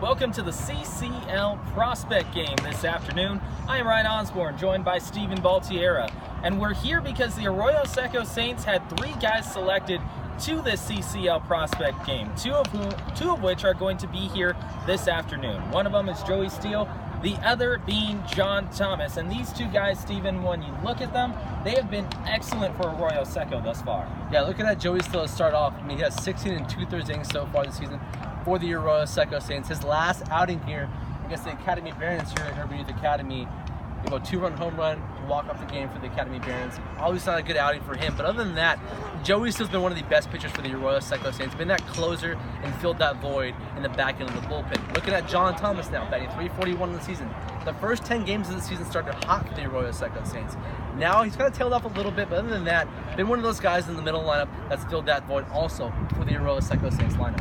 Welcome to the CCL prospect game this afternoon. I am Ryan Osborne, joined by Steven Baltiera, and we're here because the Arroyo Seco Saints had 3 guys selected to this CCL prospect game, two of which are going to be here this afternoon. One of them is Joey Steele, the other being John Thomas. And these 2 guys, Steven, when you look at them, they have been excellent for Arroyo Seco thus far. Yeah, looking at Joey Steele to start off, he has 16 2/3 innings so far this season for the Arroyo Seco Saints. His last outing here against the Academy Barons here at Arroyo Academy, he got a 2-run home run to walk off the game for the Academy Barons. Always not a good outing for him, but other than that, Joey Steele's been one of the best pitchers for the Arroyo Seco Saints. Been that closer and filled that void in the back end of the bullpen. Looking at John Thomas now, batting .341 in the season. The first 10 games of the season started hot for the Arroyo Seco Saints. Now he's kind of tailed off a little bit, but other than that, been one of those guys in the middle lineup that's filled that void also for the Arroyo Seco Saints lineup.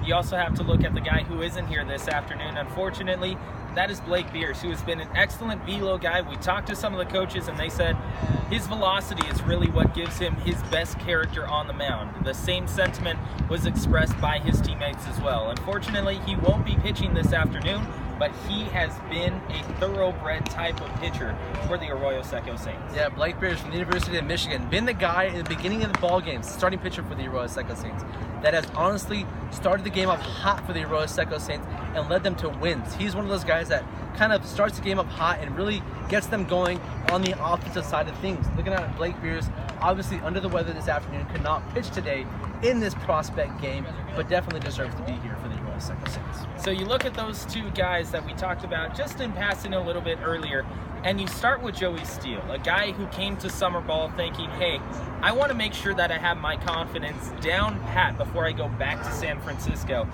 You also have to look at the guy who isn't here this afternoon, unfortunately. That is Blake Beers, who has been an excellent velo guy. We talked to some of the coaches, and they said his velocity is really what gives him his best character on the mound. The same sentiment was expressed by his teammates as well. Unfortunately, he won't be pitching this afternoon, but he has been a thoroughbred type of pitcher for the Arroyo Seco Saints. Yeah, Blake Beers from the University of Michigan, been the guy in the beginning of the ball games, starting pitcher for the Arroyo Seco Saints, that has honestly started the game off hot for the Arroyo Seco Saints and led them to wins. He's one of those guys that kind of starts the game up hot and really gets them going on the offensive side of things. Looking at Blake Beers, obviously under the weather this afternoon, could not pitch today in this prospect game, but definitely deserves to be here for the Arroyo Seco Saints. So you look at those 2 guys that we talked about just in passing a little bit earlier, and you start with Joey Steele, a guy who came to summer ball thinking, hey, I want to make sure that I have my confidence down pat before I go back to San Francisco.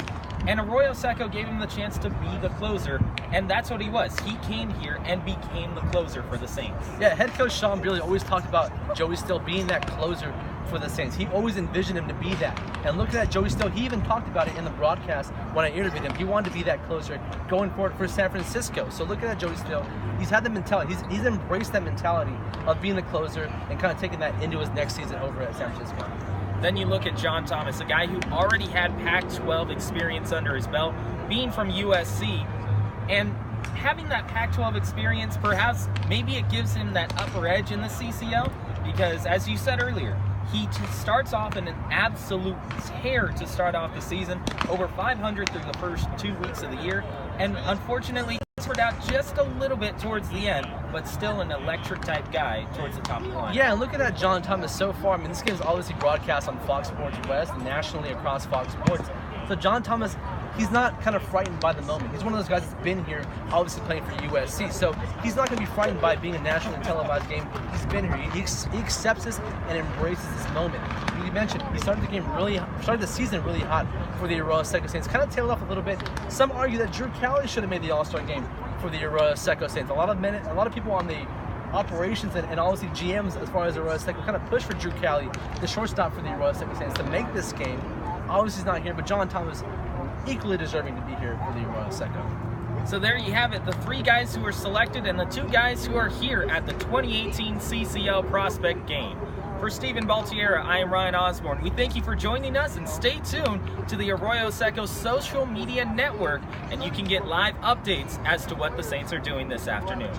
And Arroyo Seco gave him the chance to be the closer, and that's what he was. He came here and became the closer for the Saints. Yeah, head coach Sean Brealey always talked about Joey Steele being that closer for the Saints. He always envisioned him to be that. And looking at Joey Steele, he even talked about it in the broadcast when I interviewed him. He wanted to be that closer going forward for San Francisco. So looking at Joey Steele, he's had the mentality. He's embraced that mentality of being the closer and kind of taking that into his next season over at San Francisco. Then you look at John Thomas, a guy who already had Pac-12 experience under his belt, being from USC, and having that Pac-12 experience, perhaps maybe it gives him that upper edge in the CCL, because as you said earlier, he starts off in an absolute tear to start off the season, over 500 through the first 2 weeks of the year, and unfortunately transferred out just a little bit towards the end, but still an electric type guy towards the top of the line. Yeah, and looking at John Thomas so far, I mean, this game is obviously broadcast on Fox Sports West and nationally across Fox Sports. So John Thomas, he's not kind of frightened by the moment. He's one of those guys that's been here, obviously playing for USC. So he's not going to be frightened by being a nationally televised game. He's been here. He accepts this and embraces this moment. You mentioned he started the season really hot for the Arroyo Seco Saints. Kind of tailed off a little bit. Some argue that Drew Cowley should have made the All-Star game for the Arroyo Seco Saints. A lot of people on the operations and obviously GMs as far as Arroyo Seco kind of push for Drew Cowley, the shortstop for the Arroyo Seco Saints, to make this game. Obviously he's not here, but John Thomas equally deserving to be here for the Arroyo Seco. So there you have it, the 3 guys who were selected and the 2 guys who are here at the 2018 CCL prospect game. For Steven Baltiera, I am Ryan Osborne. We thank you for joining us, and stay tuned to the Arroyo Seco social media network, and you can get live updates as to what the Saints are doing this afternoon.